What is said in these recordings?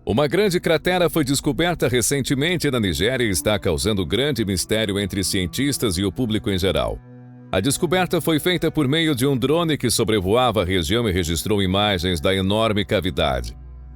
Uma grande cratera foi descoberta recentemente na Nigéria e está causando grande mistério entre cientistas e o público em geral. A descoberta foi feita por meio de um drone que sobrevoava a região e registrou imagens da enorme cavidade.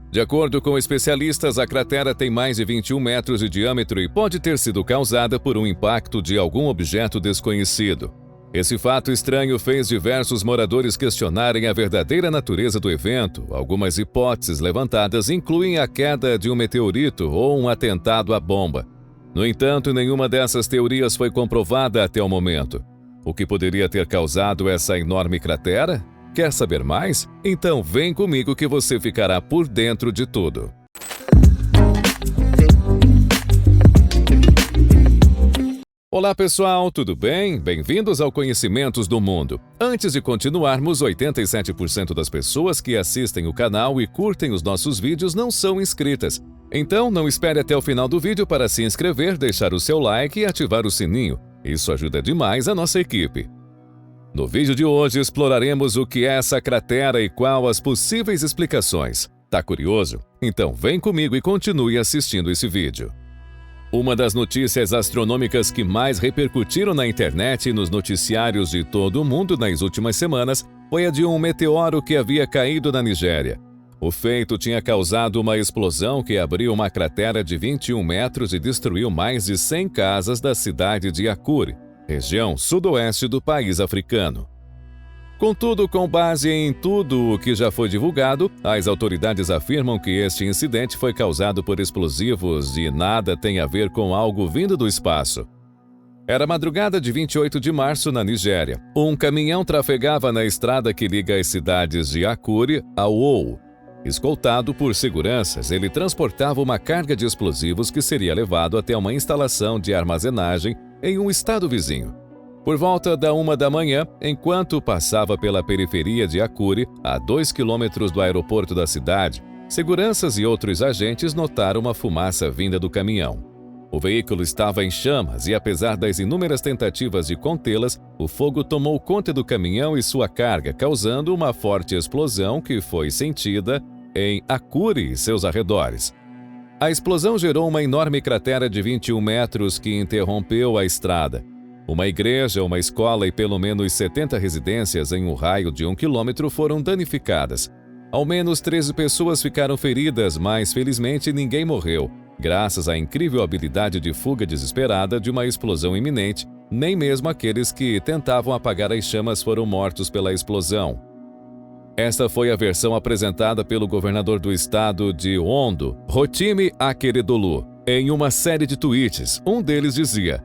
De acordo com especialistas, a cratera tem mais de 21 metros de diâmetro e pode ter sido causada por um impacto de algum objeto desconhecido. Esse fato estranho fez diversos moradores questionarem a verdadeira natureza do evento. Algumas hipóteses levantadas incluem a queda de um meteorito ou um atentado à bomba. No entanto, nenhuma dessas teorias foi comprovada até o momento. O que poderia ter causado essa enorme cratera? Quer saber mais? Então vem comigo que você ficará por dentro de tudo. Olá pessoal, tudo bem? Bem-vindos ao Conhecimentos do Mundo. Antes de continuarmos, 87% das pessoas que assistem o canal e curtem os nossos vídeos não são inscritas. Então não espere até o final do vídeo para se inscrever, deixar o seu like e ativar o sininho. Isso ajuda demais a nossa equipe. No vídeo de hoje exploraremos o que é essa cratera e qual as possíveis explicações. Tá curioso? Então vem comigo e continue assistindo esse vídeo. Uma das notícias astronômicas que mais repercutiram na internet e nos noticiários de todo o mundo nas últimas semanas foi a de um meteoro que havia caído na Nigéria. O feito tinha causado uma explosão que abriu uma cratera de 21 metros e destruiu mais de 100 casas da cidade de Akure, região sudoeste do país africano. Contudo, com base em tudo o que já foi divulgado, as autoridades afirmam que este incidente foi causado por explosivos e nada tem a ver com algo vindo do espaço. Era madrugada de 28 de março na Nigéria. Um caminhão trafegava na estrada que liga as cidades de Akure a Owo. Escoltado por seguranças, ele transportava uma carga de explosivos que seria levado até uma instalação de armazenagem em um estado vizinho. Por volta da 1 da manhã, enquanto passava pela periferia de Akure, a 2 quilômetros do aeroporto da cidade, seguranças e outros agentes notaram uma fumaça vinda do caminhão. O veículo estava em chamas e, apesar das inúmeras tentativas de contê-las, o fogo tomou conta do caminhão e sua carga, causando uma forte explosão que foi sentida em Akure e seus arredores. A explosão gerou uma enorme cratera de 21 metros que interrompeu a estrada. Uma igreja, uma escola e pelo menos 70 residências em um raio de 1 quilômetro foram danificadas. Ao menos 13 pessoas ficaram feridas, mas felizmente ninguém morreu, graças à incrível habilidade de fuga desesperada de uma explosão iminente. Nem mesmo aqueles que tentavam apagar as chamas foram mortos pela explosão. Esta foi a versão apresentada pelo governador do estado de Ondo, Rotimi Akeredolu, em uma série de tweets. Um deles dizia: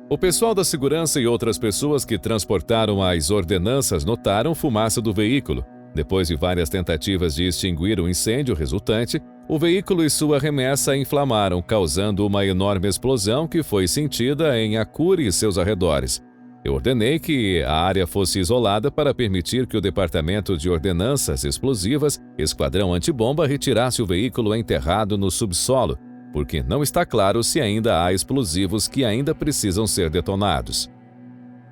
"O pessoal da segurança e outras pessoas que transportaram as ordenanças notaram fumaça do veículo. Depois de várias tentativas de extinguir o incêndio resultante, o veículo e sua remessa inflamaram, causando uma enorme explosão que foi sentida em Akure e seus arredores. Eu ordenei que a área fosse isolada para permitir que o Departamento de Ordenanças Explosivas, Esquadrão Antibomba, retirasse o veículo enterrado no subsolo, porque não está claro se ainda há explosivos que ainda precisam ser detonados."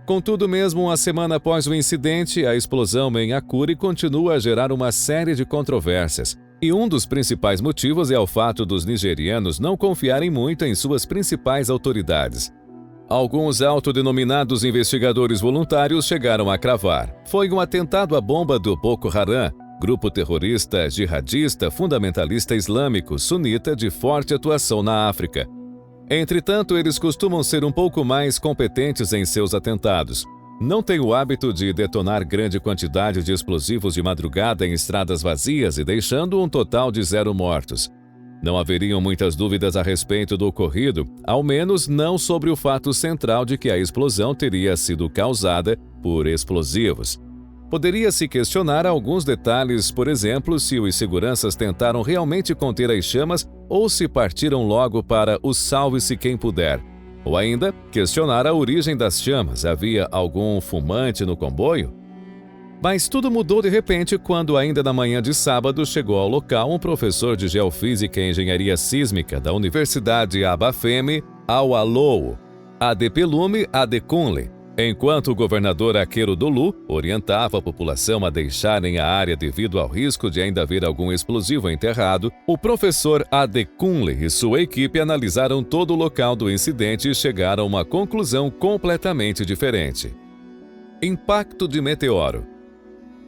Contudo, mesmo uma semana após o incidente, a explosão em Akure continua a gerar uma série de controvérsias. E um dos principais motivos é o fato dos nigerianos não confiarem muito em suas principais autoridades. Alguns autodenominados investigadores voluntários chegaram a cravar: foi um atentado à bomba do Boko Haram, grupo terrorista jihadista fundamentalista islâmico sunita de forte atuação na África. Entretanto, eles costumam ser um pouco mais competentes em seus atentados. Não têm o hábito de detonar grande quantidade de explosivos de madrugada em estradas vazias e deixando um total de 0 mortos. Não haveriam muitas dúvidas a respeito do ocorrido, ao menos não sobre o fato central de que a explosão teria sido causada por explosivos. Poderia-se questionar alguns detalhes, por exemplo, se os seguranças tentaram realmente conter as chamas ou se partiram logo para o salve-se quem puder. Ou ainda, questionar a origem das chamas. Havia algum fumante no comboio? Mas tudo mudou de repente quando, ainda na manhã de sábado, chegou ao local um professor de Geofísica e Engenharia Sísmica da Universidade Abafemi, Awolowo, Adepelume Adekunle. Enquanto o governador Akerodolu orientava a população a deixarem a área devido ao risco de ainda haver algum explosivo enterrado, o professor Adekunle e sua equipe analisaram todo o local do incidente e chegaram a uma conclusão completamente diferente. Impacto de meteoro.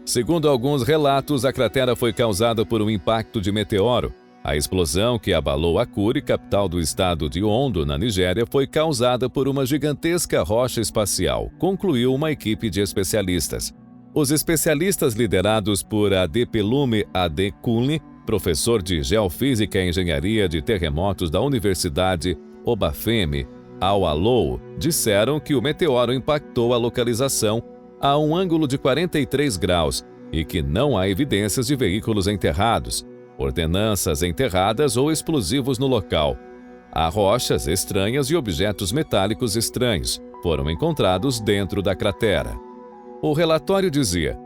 Segundo alguns relatos, a cratera foi causada por um impacto de meteoro. A explosão que abalou Akure, capital do estado de Ondo, na Nigéria, foi causada por uma gigantesca rocha espacial, concluiu uma equipe de especialistas. Os especialistas liderados por Adepelume Adekunle, professor de Geofísica e Engenharia de Terremotos da Universidade Obafemi, Awolowo, disseram que o meteoro impactou a localização a um ângulo de 43 graus e que não há evidências de veículos enterrados, ordenanças enterradas ou explosivos no local. Há rochas estranhas e objetos metálicos estranhos foram encontrados dentro da cratera. O relatório dizia: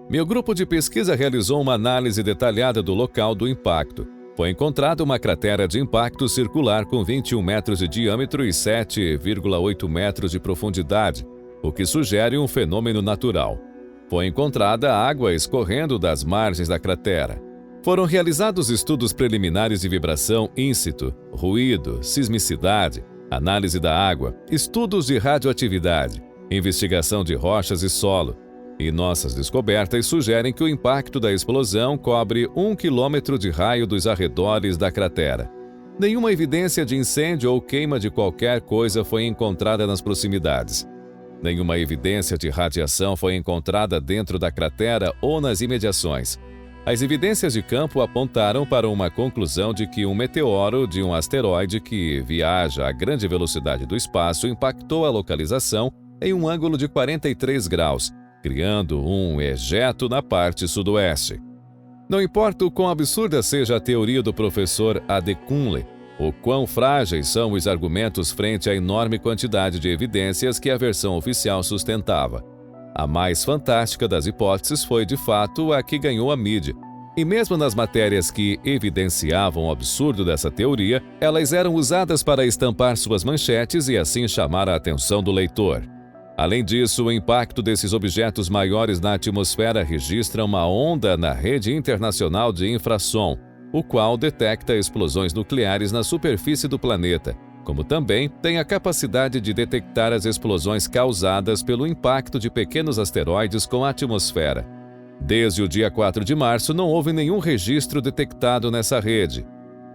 meu grupo de pesquisa realizou uma análise detalhada do local do impacto. Foi encontrada uma cratera de impacto circular com 21 metros de diâmetro e 7,8 metros de profundidade, o que sugere um fenômeno natural. Foi encontrada água escorrendo das margens da cratera. Foram realizados estudos preliminares de vibração in situ, ruído, sismicidade, análise da água, estudos de radioatividade, investigação de rochas e solo, e nossas descobertas sugerem que o impacto da explosão cobre 1 quilômetro de raio dos arredores da cratera. Nenhuma evidência de incêndio ou queima de qualquer coisa foi encontrada nas proximidades. Nenhuma evidência de radiação foi encontrada dentro da cratera ou nas imediações. As evidências de campo apontaram para uma conclusão de que um meteoro de um asteroide que viaja a grande velocidade do espaço impactou a localização em um ângulo de 43 graus, criando um ejeto na parte sudoeste. Não importa o quão absurda seja a teoria do professor Adekunle, o quão frágeis são os argumentos frente à enorme quantidade de evidências que a versão oficial sustentava. A mais fantástica das hipóteses foi, de fato, a que ganhou a mídia. E mesmo nas matérias que evidenciavam o absurdo dessa teoria, elas eram usadas para estampar suas manchetes e assim chamar a atenção do leitor. Além disso, o impacto desses objetos maiores na atmosfera registra uma onda na rede internacional de infrassom, o qual detecta explosões nucleares na superfície do planeta, como também tem a capacidade de detectar as explosões causadas pelo impacto de pequenos asteroides com a atmosfera. Desde o dia 4 de março, não houve nenhum registro detectado nessa rede.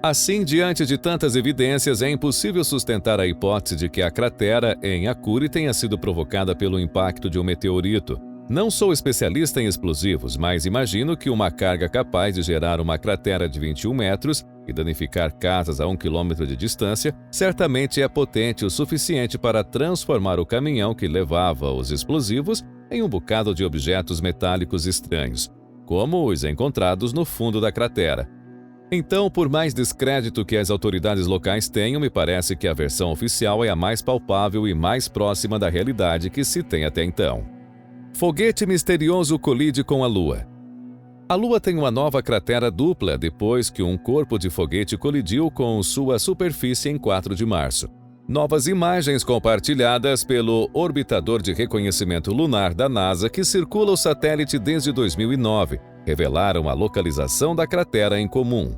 Assim, diante de tantas evidências, é impossível sustentar a hipótese de que a cratera em Akure tenha sido provocada pelo impacto de um meteorito. Não sou especialista em explosivos, mas imagino que uma carga capaz de gerar uma cratera de 21 metros e danificar casas a 1 quilômetro de distância certamente é potente o suficiente para transformar o caminhão que levava os explosivos em um bocado de objetos metálicos estranhos, como os encontrados no fundo da cratera. Então, por mais descrédito que as autoridades locais tenham, me parece que a versão oficial é a mais palpável e mais próxima da realidade que se tem até então. Foguete misterioso colide com a Lua. A Lua tem uma nova cratera dupla depois que um corpo de foguete colidiu com sua superfície em 4 de março. Novas imagens compartilhadas pelo orbitador de reconhecimento lunar da NASA que circula o satélite desde 2009 revelaram a localização da cratera em comum.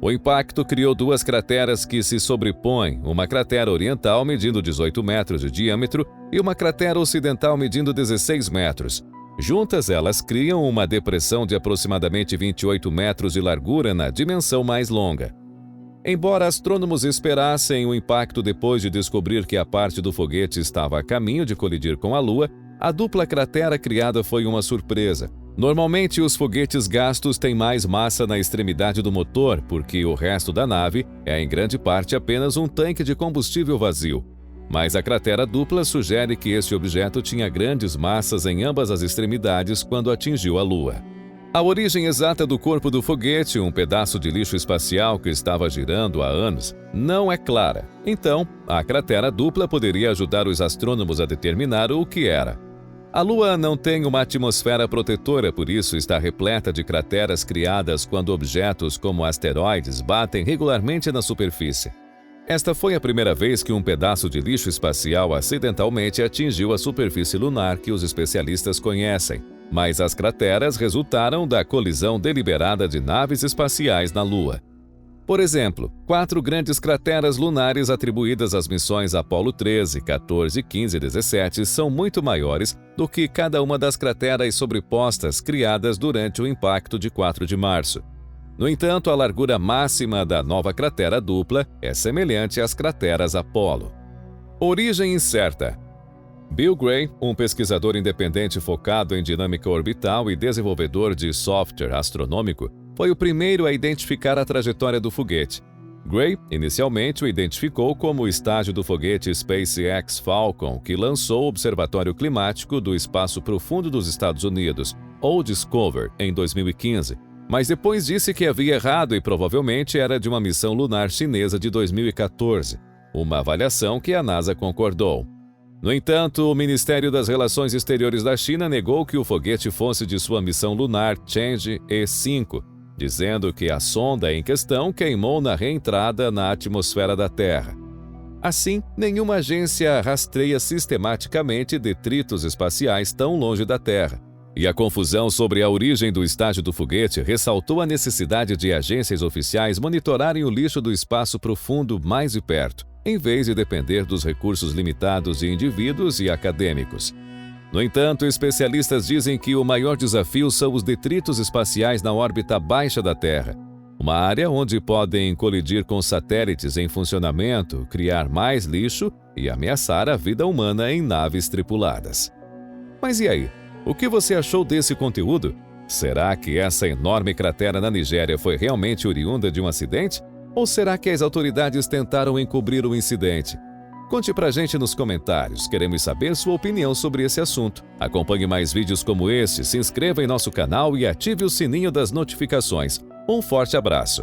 O impacto criou duas crateras que se sobrepõem, uma cratera oriental medindo 18 metros de diâmetro e uma cratera ocidental medindo 16 metros. Juntas, elas criam uma depressão de aproximadamente 28 metros de largura na dimensão mais longa. Embora astrônomos esperassem o impacto depois de descobrir que a parte do foguete estava a caminho de colidir com a Lua, a dupla cratera criada foi uma surpresa. Normalmente, os foguetes gastos têm mais massa na extremidade do motor, porque o resto da nave é em grande parte apenas um tanque de combustível vazio. Mas a cratera dupla sugere que este objeto tinha grandes massas em ambas as extremidades quando atingiu a Lua. A origem exata do corpo do foguete, um pedaço de lixo espacial que estava girando há anos, não é clara. Então, a cratera dupla poderia ajudar os astrônomos a determinar o que era. A Lua não tem uma atmosfera protetora, por isso está repleta de crateras criadas quando objetos como asteroides batem regularmente na superfície. Esta foi a primeira vez que um pedaço de lixo espacial acidentalmente atingiu a superfície lunar que os especialistas conhecem, mas as crateras resultaram da colisão deliberada de naves espaciais na Lua. Por exemplo, 4 grandes crateras lunares atribuídas às missões Apollo 13, 14, 15 e 17 são muito maiores do que cada uma das crateras sobrepostas criadas durante o impacto de 4 de março. No entanto, a largura máxima da nova cratera dupla é semelhante às crateras Apollo. Origem incerta. Bill Gray, um pesquisador independente focado em dinâmica orbital e desenvolvedor de software astronômico, foi o primeiro a identificar a trajetória do foguete. Gray, inicialmente, o identificou como o estágio do foguete SpaceX Falcon, que lançou o Observatório Climático do Espaço Profundo dos Estados Unidos, ou DSCOVR, em 2015, mas depois disse que havia errado e provavelmente era de uma missão lunar chinesa de 2014, uma avaliação que a NASA concordou. No entanto, o Ministério das Relações Exteriores da China negou que o foguete fosse de sua missão lunar Chang'e 5, dizendo que a sonda em questão queimou na reentrada na atmosfera da Terra. Assim, nenhuma agência rastreia sistematicamente detritos espaciais tão longe da Terra. E a confusão sobre a origem do estágio do foguete ressaltou a necessidade de agências oficiais monitorarem o lixo do espaço profundo mais de perto, em vez de depender dos recursos limitados de indivíduos e acadêmicos. No entanto, especialistas dizem que o maior desafio são os detritos espaciais na órbita baixa da Terra, uma área onde podem colidir com satélites em funcionamento, criar mais lixo e ameaçar a vida humana em naves tripuladas. Mas e aí? O que você achou desse conteúdo? Será que essa enorme cratera na Nigéria foi realmente oriunda de um acidente? Ou será que as autoridades tentaram encobrir o incidente? Conte pra gente nos comentários, queremos saber sua opinião sobre esse assunto. Acompanhe mais vídeos como esse, se inscreva em nosso canal e ative o sininho das notificações. Um forte abraço!